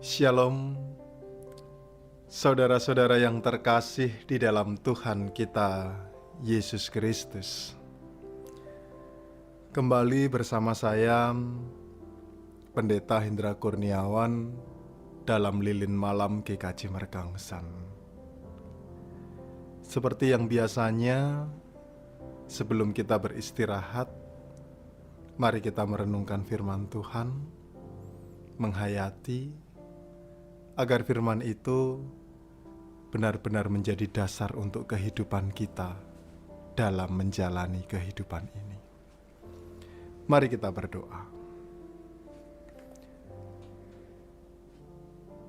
Shalom, saudara-saudara yang terkasih di dalam Tuhan kita, Yesus Kristus. Kembali bersama saya, Pendeta Hendra Kurniawan, dalam Lilin Malam GKJ Mergangsan. Seperti yang biasanya, sebelum kita beristirahat, mari kita merenungkan firman Tuhan, menghayati, agar firman itu benar-benar menjadi dasar untuk kehidupan kita dalam menjalani kehidupan ini. Mari kita berdoa.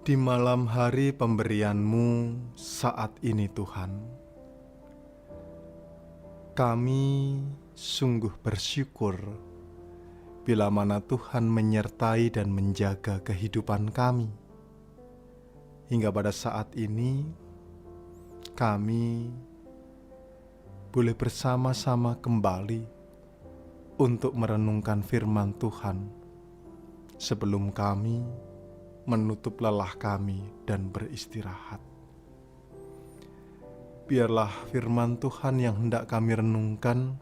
Di malam hari pemberian-Mu saat ini Tuhan, kami sungguh bersyukur bila mana Tuhan menyertai dan menjaga kehidupan kami. Hingga pada saat ini, kami boleh bersama-sama kembali untuk merenungkan firman Tuhan sebelum kami menutup lelah kami dan beristirahat. Biarlah firman Tuhan yang hendak kami renungkan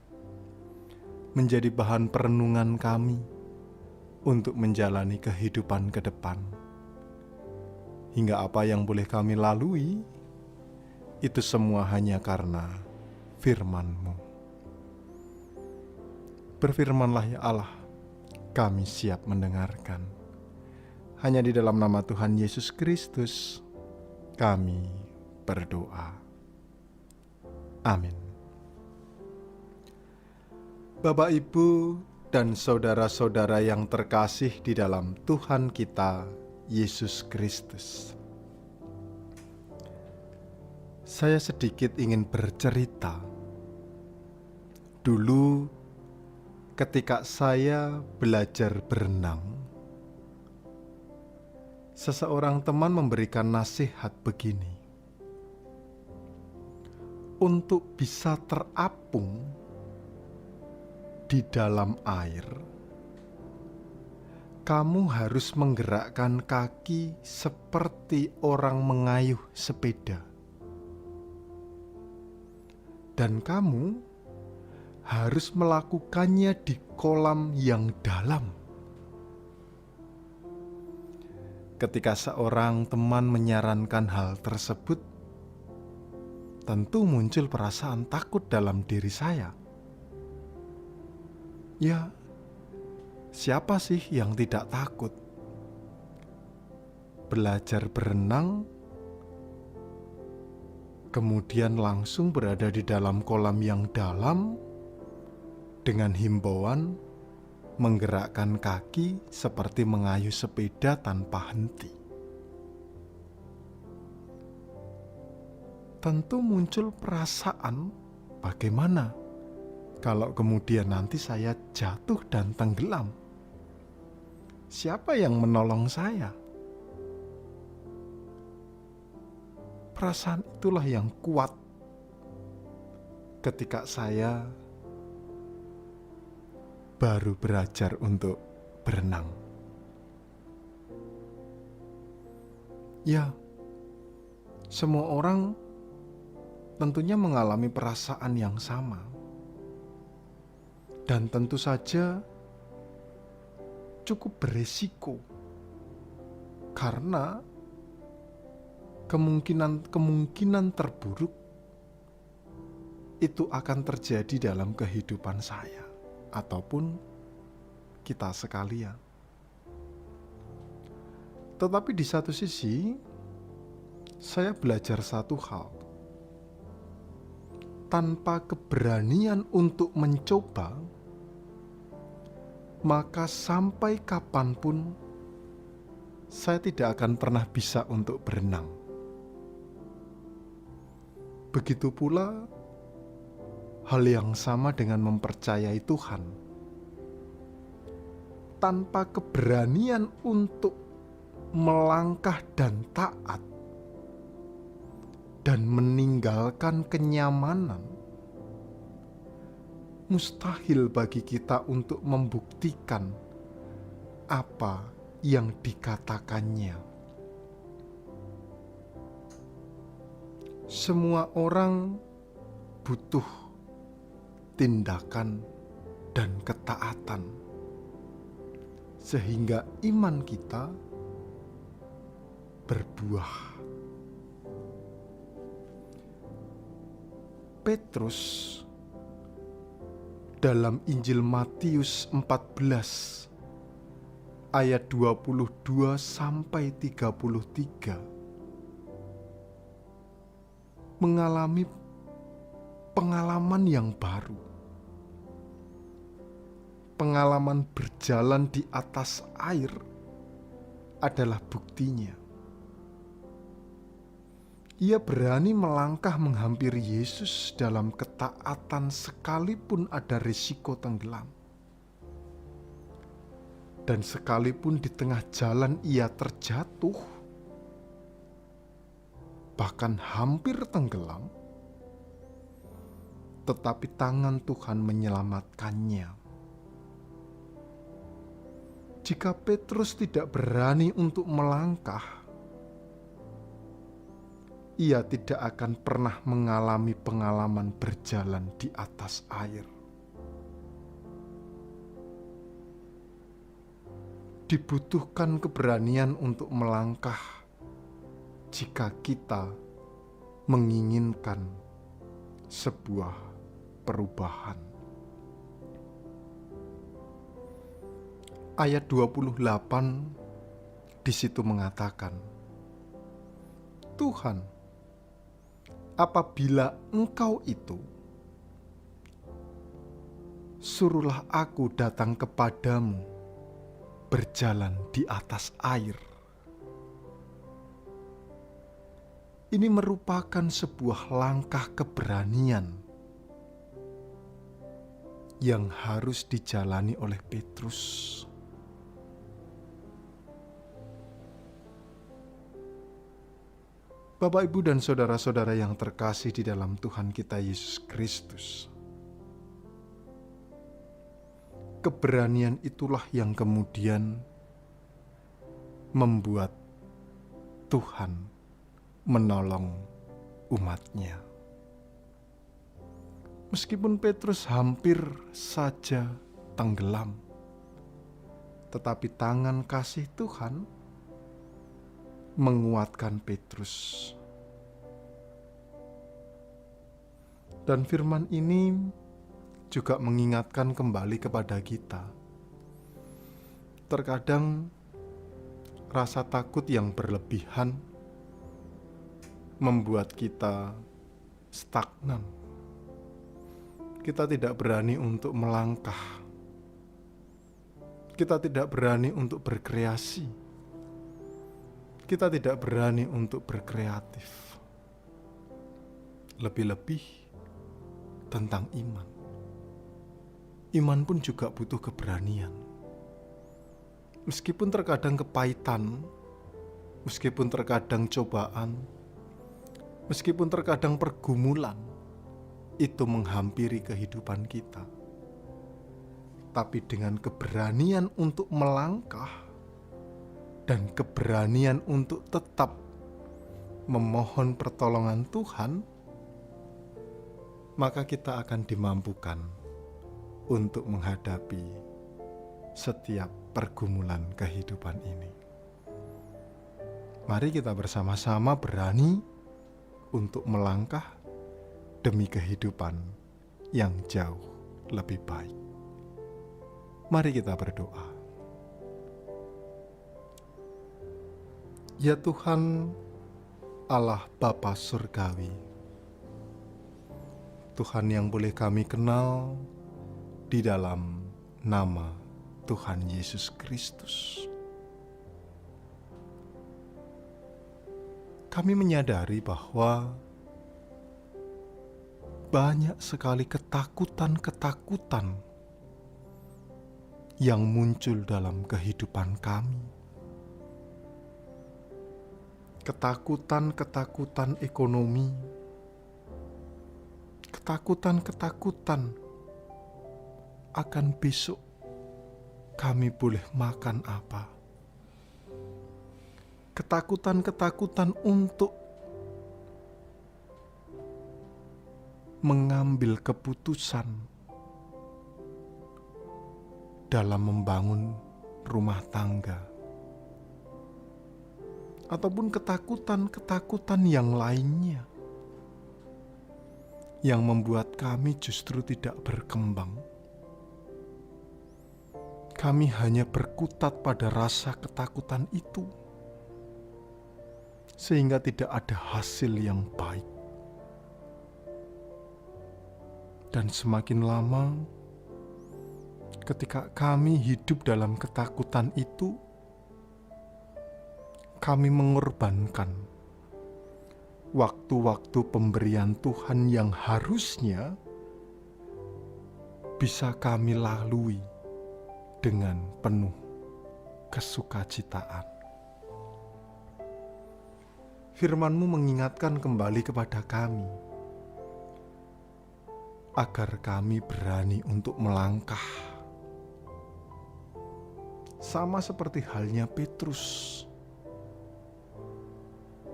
menjadi bahan perenungan kami untuk menjalani kehidupan ke depan. Hingga apa yang boleh kami lalui, itu semua hanya karena firman-Mu. Berfirmanlah ya Allah, kami siap mendengarkan. Hanya di dalam nama Tuhan Yesus Kristus, kami berdoa. Amin. Bapak, Ibu, dan saudara-saudara yang terkasih di dalam Tuhan kita, Yesus Kristus. Saya sedikit ingin bercerita. Dulu ketika saya belajar berenang, seseorang teman memberikan nasihat begini. Untuk bisa terapung di dalam air, kamu harus menggerakkan kaki seperti orang mengayuh sepeda. Dan kamu harus melakukannya di kolam yang dalam. Ketika seorang teman menyarankan hal tersebut, tentu muncul perasaan takut dalam diri saya. Ya, siapa sih yang tidak takut? Belajar berenang, kemudian langsung berada di dalam kolam yang dalam dengan himbauan menggerakkan kaki seperti mengayuh sepeda tanpa henti. Tentu muncul perasaan bagaimana kalau kemudian nanti saya jatuh dan tenggelam. Siapa yang menolong saya? Perasaan itulah yang kuat ketika saya baru belajar untuk berenang. Ya, semua orang tentunya mengalami perasaan yang sama. Dan tentu saja cukup beresiko, karena kemungkinan terburuk itu akan terjadi dalam kehidupan saya ataupun kita sekalian. Tetapi di satu sisi, saya belajar satu hal. Tanpa keberanian untuk mencoba, maka sampai kapanpun saya tidak akan pernah bisa untuk berenang. Begitu pula hal yang sama dengan mempercayai Tuhan. Tanpa keberanian untuk melangkah dan taat dan meninggalkan kenyamanan, mustahil bagi kita untuk membuktikan apa yang dikatakannya. Semua orang butuh tindakan dan ketaatan, sehingga iman kita berbuah. Petrus dalam Injil Matius 14 ayat 22 sampai 33 mengalami pengalaman yang baru. Pengalaman berjalan di atas air adalah buktinya. Ia berani melangkah menghampiri Yesus dalam ketaatan sekalipun ada risiko tenggelam. Dan sekalipun di tengah jalan ia terjatuh, bahkan hampir tenggelam, tetapi tangan Tuhan menyelamatkannya. Jika Petrus tidak berani untuk melangkah, ia tidak akan pernah mengalami pengalaman berjalan di atas air. Dibutuhkan keberanian untuk melangkah jika kita menginginkan sebuah perubahan. Ayat 28 di situ mengatakan, Tuhan, apabila Engkau itu, suruhlah aku datang kepadamu berjalan di atas air. Ini merupakan sebuah langkah keberanian yang harus dijalani oleh Petrus. Bapak, Ibu, dan saudara-saudara yang terkasih di dalam Tuhan kita Yesus Kristus, keberanian itulah yang kemudian membuat Tuhan menolong umatnya. Meskipun Petrus hampir saja tenggelam, tetapi tangan kasih Tuhan menguatkan Petrus. Dan firman ini juga mengingatkan kembali kepada kita. Terkadang rasa takut yang berlebihan membuat kita stagnan. Kita tidak berani untuk melangkah. Kita tidak berani untuk berkreasi. Kita tidak berani untuk berkreatif. Lebih-lebih tentang iman. Iman pun juga butuh keberanian. Meskipun terkadang kepahitan, meskipun terkadang cobaan, meskipun terkadang pergumulan itu menghampiri kehidupan kita, tapi dengan keberanian untuk melangkah dan keberanian untuk tetap memohon pertolongan Tuhan, maka kita akan dimampukan untuk menghadapi setiap pergumulan kehidupan ini. Mari kita bersama-sama berani untuk melangkah demi kehidupan yang jauh lebih baik. Mari kita berdoa. Ya Tuhan, Allah Bapa Surgawi, Tuhan yang boleh kami kenal di dalam nama Tuhan Yesus Kristus. Kami menyadari bahwa banyak sekali ketakutan-ketakutan yang muncul dalam kehidupan kami. Ketakutan-ketakutan ekonomi, ketakutan-ketakutan akan besok kami boleh makan apa, ketakutan-ketakutan untuk mengambil keputusan dalam membangun rumah tangga, ataupun ketakutan-ketakutan yang lainnya yang membuat kami justru tidak berkembang. Kami hanya berkutat pada rasa ketakutan itu, sehingga tidak ada hasil yang baik. Dan semakin lama, ketika kami hidup dalam ketakutan itu, kami mengorbankan waktu-waktu pemberian Tuhan yang harusnya bisa kami lalui dengan penuh kesukacitaan. Firman-Mu mengingatkan kembali kepada kami agar kami berani untuk melangkah, sama seperti halnya Petrus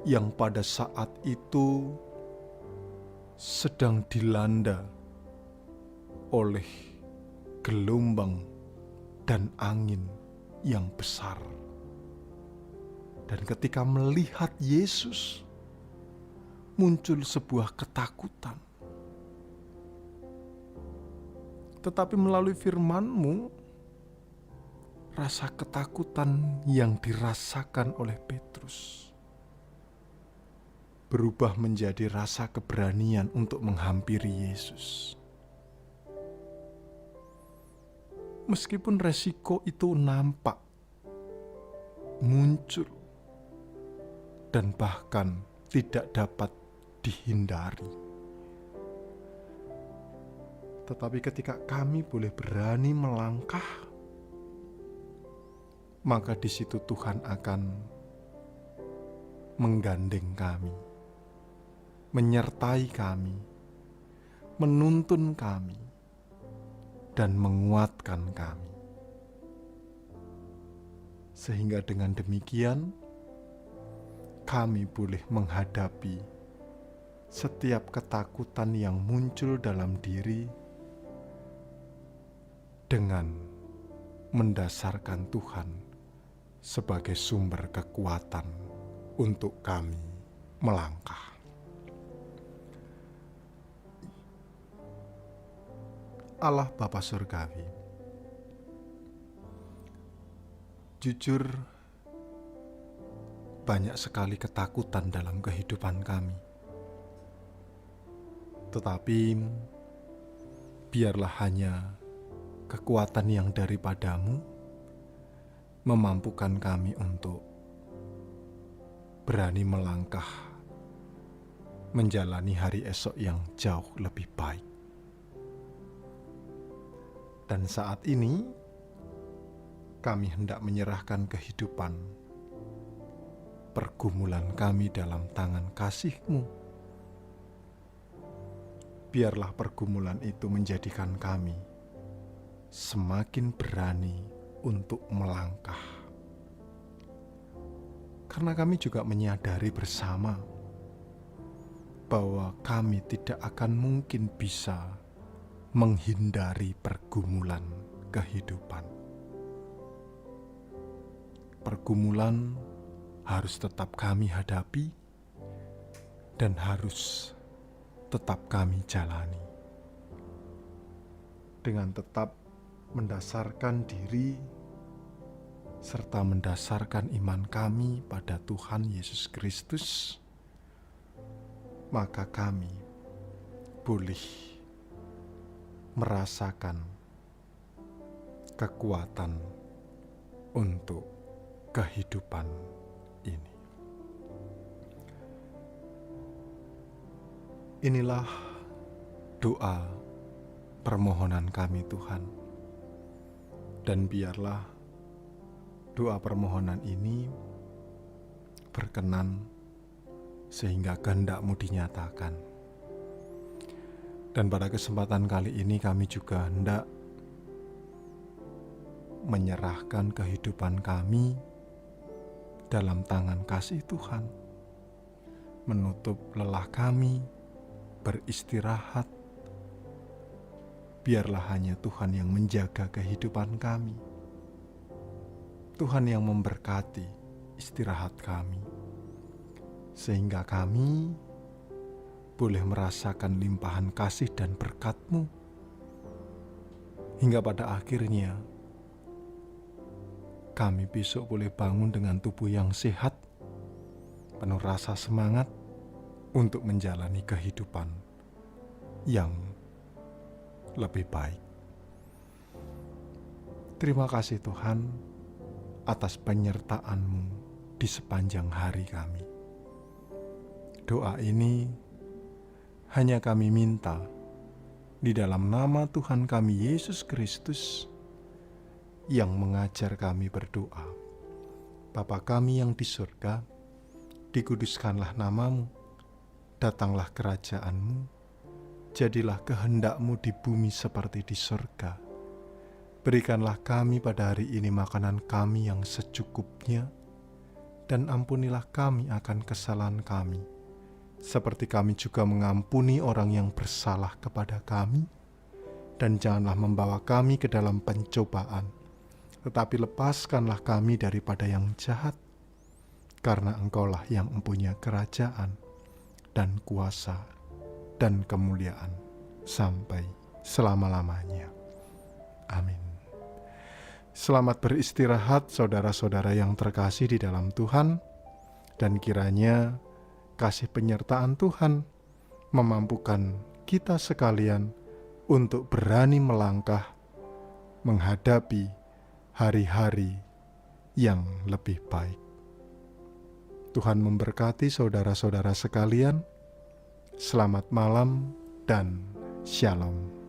yang pada saat itu sedang dilanda oleh gelombang dan angin yang besar. Dan ketika melihat Yesus, muncul sebuah ketakutan. Tetapi melalui firman-Mu, rasa ketakutan yang dirasakan oleh Petrus berubah menjadi rasa keberanian untuk menghampiri Yesus. Meskipun resiko itu nampak, muncul, dan bahkan tidak dapat dihindari. Tetapi ketika kami boleh berani melangkah, maka di situ Tuhan akan menggandeng kami, menyertai kami, menuntun kami, dan menguatkan kami. Sehingga dengan demikian, kami boleh menghadapi setiap ketakutan yang muncul dalam diri dengan mendasarkan Tuhan sebagai sumber kekuatan untuk kami melangkah. Allah Bapa Surgawi, jujur banyak sekali ketakutan dalam kehidupan kami. Tetapi biarlah hanya kekuatan yang daripada-Mu memampukan kami untuk berani melangkah menjalani hari esok yang jauh lebih baik. Dan saat ini kami hendak menyerahkan kehidupan, pergumulan kami dalam tangan kasih-Mu. Biarlah pergumulan itu menjadikan kami semakin berani untuk melangkah. Karena kami juga menyadari bersama bahwa kami tidak akan mungkin bisa menghindari pergumulan kehidupan. Pergumulan harus tetap kami hadapi dan harus tetap kami jalani. Dengan tetap mendasarkan diri serta mendasarkan iman kami pada Tuhan Yesus Kristus, maka kami boleh merasakan kekuatan untuk kehidupan ini. Inilah doa permohonan kami, Tuhan. Dan biarlah doa permohonan ini berkenan sehingga kehendak-Mu dinyatakan. Dan pada kesempatan kali ini kami juga hendak menyerahkan kehidupan kami dalam tangan kasih Tuhan, menutup lelah kami, beristirahat. Biarlah hanya Tuhan yang menjaga kehidupan kami. Tuhan yang memberkati istirahat kami, sehingga kami boleh merasakan limpahan kasih dan berkat-Mu, hingga pada akhirnya kami besok boleh bangun dengan tubuh yang sehat, penuh rasa semangat untuk menjalani kehidupan yang lebih baik. Terima kasih Tuhan atas penyertaan-Mu di sepanjang hari kami. Doa ini hanya kami minta di dalam nama Tuhan kami Yesus Kristus yang mengajar kami berdoa. Bapa kami yang di surga, dikuduskanlah nama-Mu, datanglah kerajaan-Mu, jadilah kehendak-Mu di bumi seperti di surga. Berikanlah kami pada hari ini makanan kami yang secukupnya, dan ampunilah kami akan kesalahan kami, seperti kami juga mengampuni orang yang bersalah kepada kami. Dan janganlah membawa kami ke dalam pencobaan, tetapi lepaskanlah kami daripada yang jahat, karena Engkaulah yang mempunyai kerajaan dan kuasa dan kemuliaan sampai selama-lamanya. Amin. Selamat beristirahat saudara-saudara yang terkasih di dalam Tuhan, dan kiranya kasih penyertaan Tuhan memampukan kita sekalian untuk berani melangkah menghadapi hari-hari yang lebih baik. Tuhan memberkati saudara-saudara sekalian. Selamat malam dan shalom.